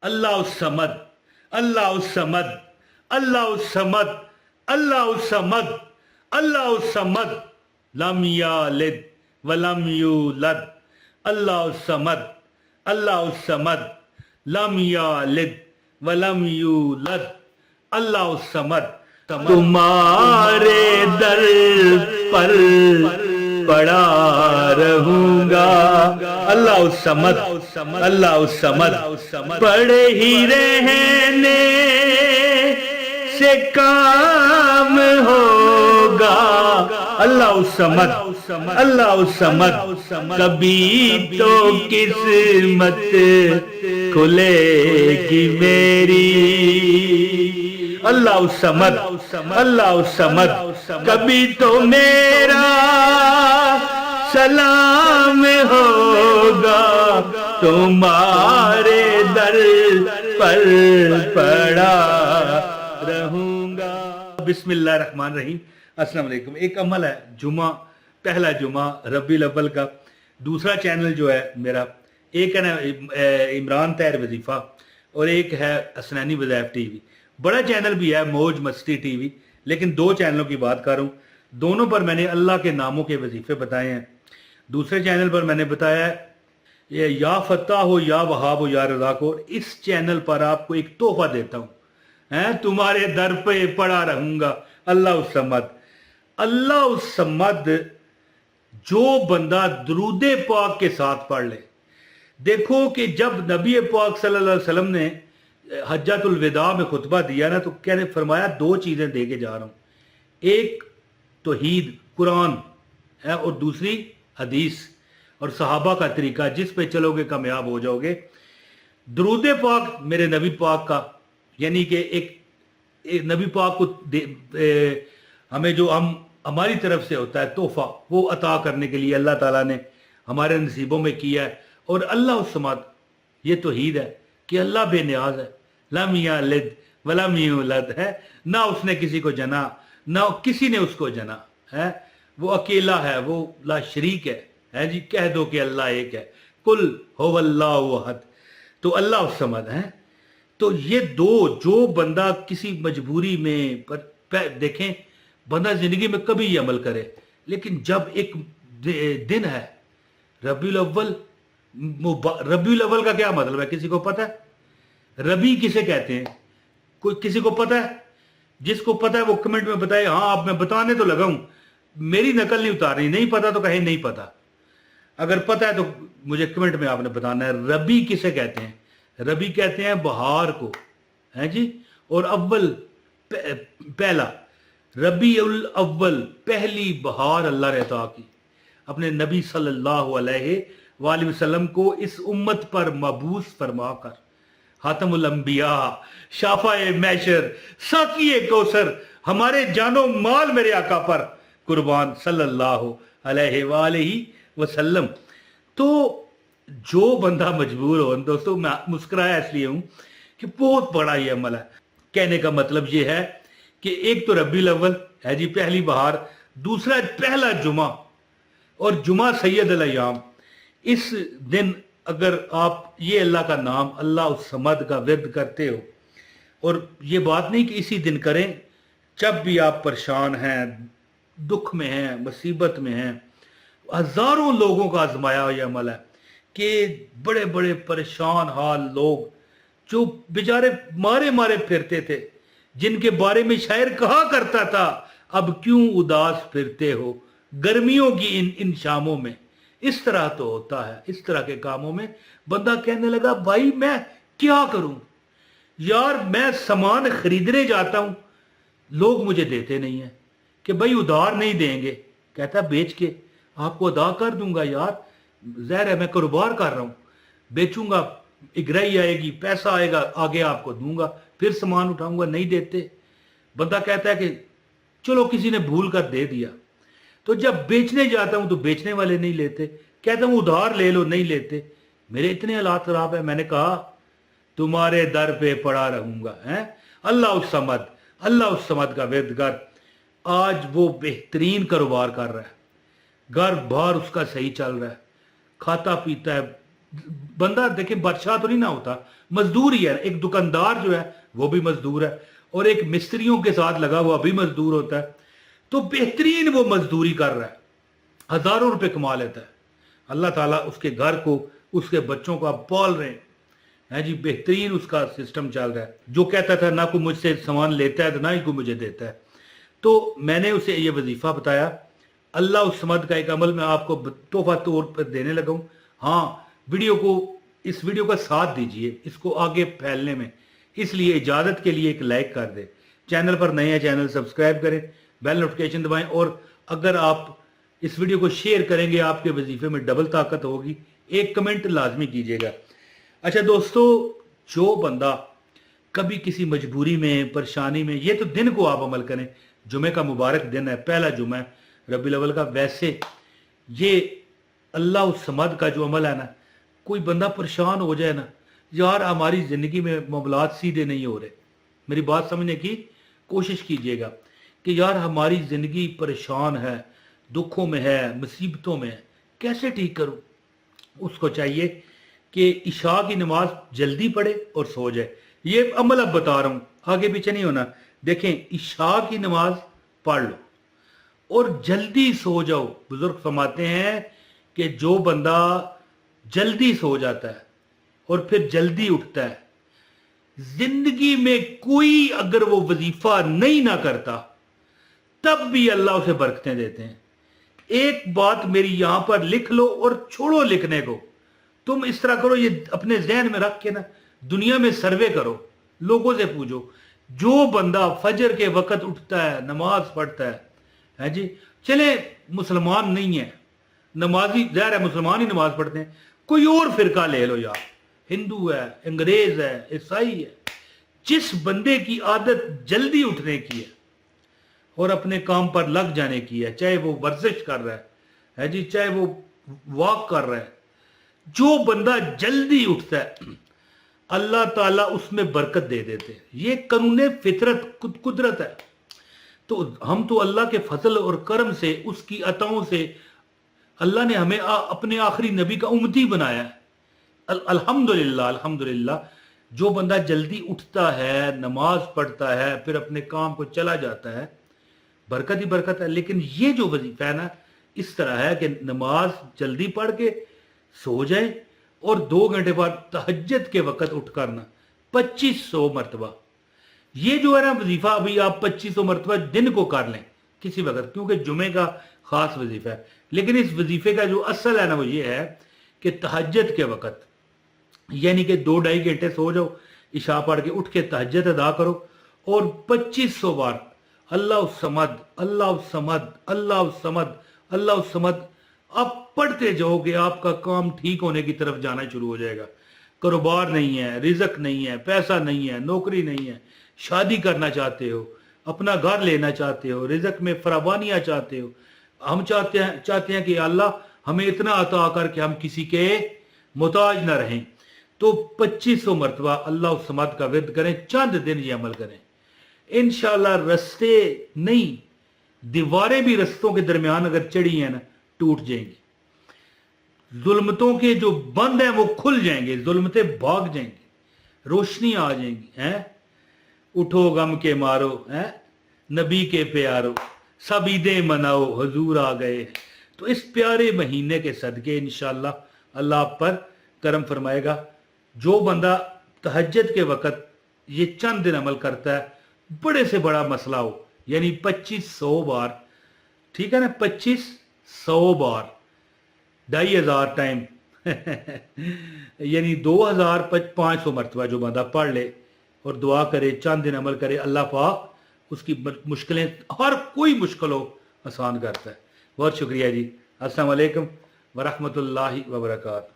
اللہ الصمد اللہ الصمد اللہ الصمد اللہ الصمد اللہ الصمد لم یلد ولم یولد اللہ الصمد اللہ الصمد لم یلد ولم یولد اللہ الصمد تمہارے در پر پڑا رہوں گا اللہ الصمد اللہ الصمد پڑے ہی رہنے سے کام ہوگا اللہ الصمد اللہ الصمد کبھی تو قسمت کھلے گی میری اللہ الصمد اللہ الصمد کبھی تو میرا سلام ہوگا تمہارے در پر پڑا رہوں گا بسم اللہ الرحمن الرحیم السلام علیکم۔ ایک عمل ہے جمعہ، پہلا جمعہ ربیع الاول کا، دوسرا چینل جو ہے میرا، ایک ہے نا عمران طاہر وظیفہ اور ایک ہے حسنینی وظائف ٹی وی۔ بڑا چینل بھی ہے موج مستی ٹی وی، لیکن دو چینلوں کی بات کر رہا ہوں۔ دونوں پر میں نے اللہ کے ناموں کے وظیفے بتائے ہیں۔ دوسرے چینل پر میں نے بتایا ہے یا فتح ہو یا وہاب ہو یا رزاق ہو۔ اس چینل پر آپ کو ایک تحفہ دیتا ہوں، تمہارے در پہ پڑا رہوں گا اللہ الصمد اللہ الصمد۔ جو بندہ درود پاک کے ساتھ پڑھ لے، دیکھو کہ جب نبی پاک صلی اللہ علیہ وسلم نے حجۃ الوداع میں خطبہ دیا نا، تو کہنے فرمایا دو چیزیں دے کے جا رہا ہوں، ایک توحید قرآن ہے اور دوسری حدیث اور صحابہ کا طریقہ، جس پہ چلو گے کامیاب ہو جاؤ گے۔ درود پاک میرے نبی پاک کا، یعنی کہ ایک نبی پاک کو ہمیں جو ہماری طرف سے ہوتا ہے تحفہ، وہ عطا کرنے کے لیے اللہ تعالیٰ نے ہمارے نصیبوں میں کیا ہے۔ اور اللہ الصمد یہ توحید ہے کہ اللہ بے نیاز ہے، لم یلد ولم یولد ہے، نہ اس نے کسی کو جنا نہ کسی نے اس کو جنا ہے، وہ اکیلا ہے، وہ لا شریک ہے جی۔ کہہ دو کہ اللہ ایک ہے، قل هو اللہ احد، تو اللہ الصمد ہے۔ تو یہ دو، جو بندہ کسی مجبوری میں دیکھیں، بندہ زندگی میں کبھی یہ عمل کرے، لیکن جب ایک دن ہے ربیع الاول، ربیع الاول کا کیا مطلب ہے کسی کو پتہ ہے؟ ربیع کسے کہتے ہیں؟ کوئی کسی کو پتہ ہے؟ جس کو پتہ ہے وہ کمنٹ میں بتائے۔ ہاں اب میں بتانے تو لگا ہوں، میری نقل نہیں اتارنی، نہیں پتہ تو کہیں نہیں پتہ، اگر پتہ ہے تو مجھے کمنٹ میں آپ نے بتانا ہے۔ ربیع کسے کہتے ہیں؟ ربیع کہتے ہیں بہار کو، ہیں جی۔ اور اول پہلا، ربیع الاول پہلی بہار اللہ نے عطا کی اپنے نبی صلی اللہ علیہ وآلہ وسلم کو اس امت پر مبعوث فرما کر، خاتم الانبیاء، شافع محشر، ساقی کوثر، ہمارے جان و مال میرے آقا پر قربان صلی اللہ علیہ وآلہ وسلم۔ تو جو بندہ مجبور ہو، دوستو میں مسکرایا اس لیے ہوں کہ بہت بڑا یہ عمل ہے۔ کہنے کا مطلب یہ ہے کہ ایک تو ربیع الاول ہے جی، پہلی بہار، دوسرا پہلا جمعہ، اور جمعہ سید الایام۔ اس دن اگر آپ یہ اللہ کا نام اللہ الصمد کا ورد کرتے ہو، اور یہ بات نہیں کہ اسی دن کریں، جب بھی آپ پریشان ہیں، دکھ میں ہیں، مصیبت میں ہیں، ہزاروں لوگوں کا آزمایا ہوا یہ عمل ہے کہ بڑے بڑے پریشان حال لوگ جو بیچارے مارے مارے پھرتے تھے، جن کے بارے میں شاعر کہا کرتا تھا اب کیوں اداس پھرتے ہو گرمیوں کی ان شاموں میں۔ اس طرح تو ہوتا ہے، اس طرح کے کاموں میں بندہ کہنے لگا بھائی میں کیا کروں یار، میں سامان خریدنے جاتا ہوں، لوگ مجھے دیتے نہیں ہیں، کہ بھائی ادھار نہیں دیں گے، کہتا بیچ کے آپ کو ادا کر دوں گا یار، ظاہر ہے میں کاروبار کر رہا ہوں، بیچوں گا، اگرائی آئے گی، پیسہ آئے گا، آگے آپ کو دوں گا، پھر سامان اٹھاؤں گا، نہیں دیتے۔ بندہ کہتا ہے کہ چلو کسی نے بھول کر دے دیا، تو جب بیچنے جاتا ہوں تو بیچنے والے نہیں لیتے، کہتا ہوں ادھار لے لو، نہیں لیتے۔ میرے اتنے حالات خراب ہیں، میں نے کہا تمہارے در پہ پڑا رہوں گا، اللہ الصمد اللہ الصمد کا ورد کر۔ آج وہ بہترین کاروبار کر رہا ہے، گھر بار اس کا صحیح چل رہا ہے، کھاتا پیتا ہے، बंदा देखे बादशाह तो नहीं ना होता, मजदूर ही है। एक दुकानदार जो है वो भी मजदूर है, और एक मिस्त्रियों के साथ लगा हुआ भी मजदूर होता है। तो बेहतरीन वो मजदूरी कर रहा है, हजारों रुपए कमा लेता है, अल्लाह ताला उसके घर को, उसके बच्चों को आप पाल रहे हैं जी, बेहतरीन उसका सिस्टम चल रहा है। जो कहता था ना कोई मुझसे सामान लेता है तो ना ही कोई मुझे देता है, तो मैंने उसे ये वजीफा बताया। अल्लाह उस समद का एक अमल मैं आपको तोहफा तौर पर देने लगा हूँ। हाँ, इस वीडियो का साथ दीजिए इसको आगे फैलने में, इसलिए इजाजत के लिए एक लाइक कर दे, चैनल पर नए हैं चैनल सब्सक्राइब करें, बेल नोटिफिकेशन दबाएं, और अगर आप इस वीडियो को शेयर करेंगे आपके वजीफे में डबल ताकत होगी। एक कमेंट लाजमी कीजिएगा। अच्छा दोस्तों, जो बंदा कभी किसी मजबूरी में, परेशानी में, ये तो दिन को आप अमल करें, जुमे का मुबारक दिन है, पहला जुमा है रबीउल अव्वल का। वैसे ये अल्लाह उस समद का जो अमल है ना, कोई बंदा परेशान हो जाए ना, यार हमारी ज़िंदगी में मामलात सीधे नहीं हो रहे, मेरी बात समझने की कोशिश कीजिएगा कि यार हमारी ज़िंदगी परेशान है, दुखों में है, मुसीबतों में है, कैसे ठीक करूं? उसको चाहिए कि इशा की नमाज जल्दी पढ़े और सो जाए। ये अमल अब बता रहा हूं, आगे पीछे नहीं होना। देखें, इशा की नमाज पढ़ लो और जल्दी सो जाओ। बुजुर्ग फरमाते हैं कि जो बंदा जल्दी सो जाता है और फिर जल्दी उठता है, जिंदगी में कोई अगर वो वजीफा नहीं ना करता तब भी अल्लाह उसे बरकतें देते हैं। एक बात मेरी यहां पर लिख लो और छोड़ो लिखने को, तुम इस तरह करो, ये अपने जहन में रख के ना दुनिया में सर्वे करो, लोगों से पूछो, जो बंदा फजर के वक्त उठता है, नमाज पढ़ता है जी, चले मुसलमान नहीं है, नमाजी ज़ाहिर है मुसलमान ही नमाज पढ़ते हैं, कोई और फिरका ले लो यार, हिंदू है, अंग्रेज है, ईसाई है, जिस बंदे की आदत जल्दी उठने की है और अपने काम पर लग जाने की है, चाहे वो वर्जिश कर रहा है जी, चाहे वो वॉक कर रहा है, जो बंदा जल्दी उठता है अल्लाह ताला उसमें बरकत दे देते हैं। ये कानून फितरत कुदरत है। तो हम तो अल्लाह के फजल और करम से, उसकी अताओं से, अल्लाह ने हमें अपने आखिरी नबी का उम्मती बनाया है। अल्हम्दुलिल्लाह, अल्हम्दुलिल्लाह। जो बंदा जल्दी उठता है, नमाज पढ़ता है, फिर अपने काम को चला जाता है, बरकत ही बरकत है। लेकिन ये जो वजीफा है ना, इस तरह है कि नमाज जल्दी पढ़ के सो जाए और 2 घंटे बाद तहज्जुद के वक्त उठ करना 2500 मरतबा। ये जो है ना वजीफा, अभी आप 2500 मरतबा दिन को कर लें किसी वक्त, क्योंकि जुमे का खास वजीफा है। लेकिन इस वजीफे का जो असल है ना वो ये है कि तहज्जुद के वक्त, यानी कि 2-2.5 घंटे सो जाओ, इशा पढ़ के उठ के तहज्जुद अदा करो और 2500 बार अल्लाह समद, अल्लाह समद, अल्लाह समद, अल्लाह समद आप पढ़ते जाओगे, आपका काम ठीक होने की तरफ जाना शुरू हो जाएगा। कारोबार नहीं है, रिजक नहीं है, पैसा नहीं है, नौकरी नहीं है, शादी करना चाहते हो, अपना घर लेना चाहते हो, रिजक में फरावानियां चाहते हो, हम चाहते हैं कि अल्लाह हमें इतना अता कर कि हम किसी के मोहताज ना रहें। तो 2500 मरतबा अल्लाह समद का विर्द करें, चंद दिन ये अमल करें, इंशाअल्लाह रस्ते नहीं, दीवारें भी रस्तों के दरमियान अगर चढ़ी हैं ना टूट जाएंगी, जुल्मतों के जो बंद हैं वो खुल जाएंगे, जुल्मतें भाग जाएंगी, रोशनी आ जाएंगी। हैं, उठो गम के मारो, हैं नबी के प्यारो, सब ईदें मनाओ, हुजूर आ गए। तो इस प्यारे महीने के सदके इंशाअल्लाह अल्लाह आप पर करम फरमाएगा। जो बंदा तहज्जुद के वक्त ये चंद दिन अमल करता है, बड़े से बड़ा मसला हो, यानी 2500 बार, ठीक है ना, 2500 बार, 2500 टाइम यानी 2500 मरतबा जो बंदा पढ़ ले और दुआ करे, चंद दिन अमल करे, अल्लाह पाक उसकी मुश्किलें, हर कोई मुश्किल हो, आसान करता है। बहुत शुक्रिया जी। अस्सलाम वालेकुम व रहमतुल्लाहि व बरकातहू।